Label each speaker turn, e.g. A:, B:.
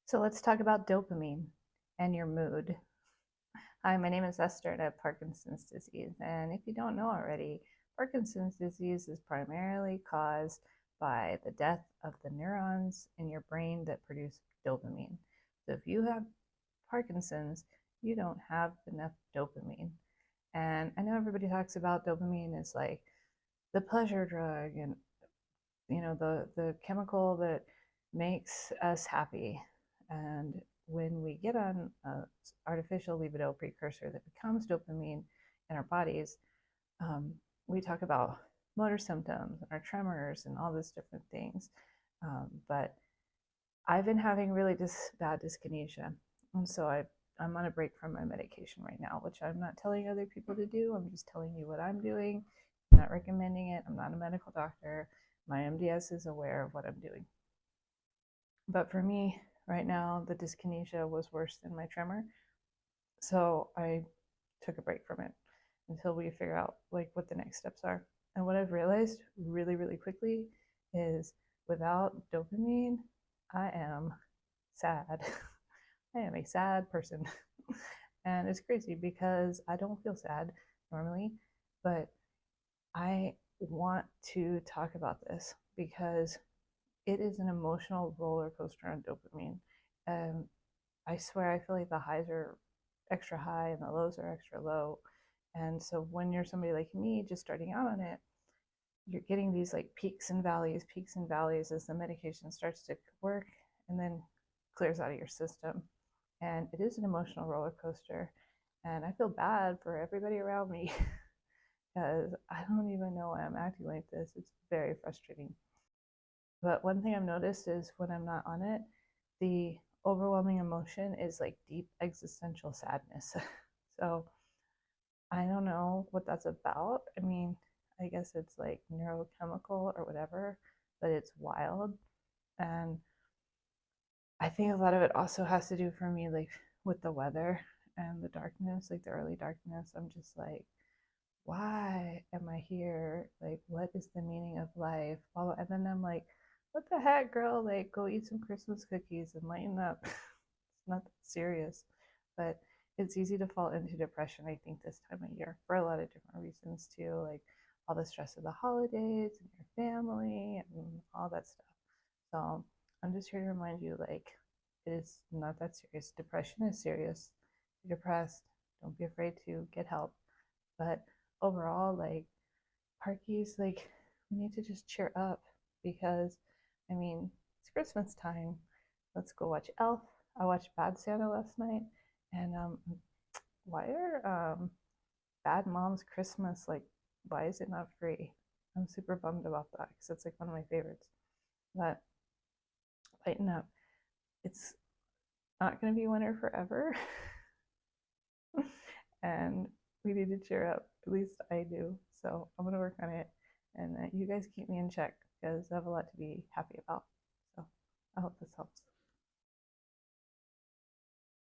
A: So let's talk about dopamine and your mood. Hi, my name is Esther and I have Parkinson's disease. And if you don't know already, Parkinson's disease is primarily caused by the death of the neurons in your brain that produce dopamine. So if you have Parkinson's, you don't have enough dopamine. And I know everybody talks about dopamine as like the pleasure drug and the chemical that makes us happy. And when we get on an artificial libido precursor that becomes dopamine in our bodies, um, we talk about motor symptoms, our tremors, and all these different things. But I've been having really bad dyskinesia, and so I'm on a break from my medication right now, which I'm not telling other people to do. I'm just telling you what I'm doing. I'm not recommending it. I'm not a medical doctor. My MDS is aware of what I'm doing. But for me, right now, the dyskinesia was worse than my tremor. So I took a break from it until we figure out like what the next steps are. And what I've realized really, really quickly is without dopamine, I am sad. I am a sad person. And it's crazy because I don't feel sad normally, but I want to talk about this because it is an emotional roller coaster on dopamine. And I swear I feel like the highs are extra high and the lows are extra low. And so when you're somebody like me just starting out on it, you're getting these like peaks and valleys as the medication starts to work and then clears out of your system. And it is an emotional roller coaster. And I feel bad for everybody around me because I don't even know why I'm acting like this. It's very frustrating. But one thing I've noticed is when I'm not on it, the overwhelming emotion is like deep existential sadness. So I don't know what that's about. I mean, I guess it's like neurochemical or whatever, but it's wild. And I think a lot of it also has to do for me, like with the weather and the darkness, like the early darkness. I'm just like, why am I here? Like, what is the meaning of life? And then I'm like, what the heck, girl? Like, go eat some Christmas cookies and lighten up. It's not that serious. But it's easy to fall into depression, I think, this time of year for a lot of different reasons, too. Like all the stress of the holidays and your family and all that stuff. So I'm just here to remind you, like, it is not that serious. Depression is serious. If you're depressed, don't be afraid to get help. But overall, like, Parkies, like, we need to just cheer up because, I mean, it's Christmas time. Let's go watch Elf. I watched Bad Santa last night, and why are Bad Moms Christmas like? Why is it not free? I'm super bummed about that because it's like one of my favorites. But lighten up. It's not going to be winter forever, and we need to cheer up. At least I do. So I'm going to work on it, and you guys keep me in check because I have a lot to be happy about. So I hope this helps.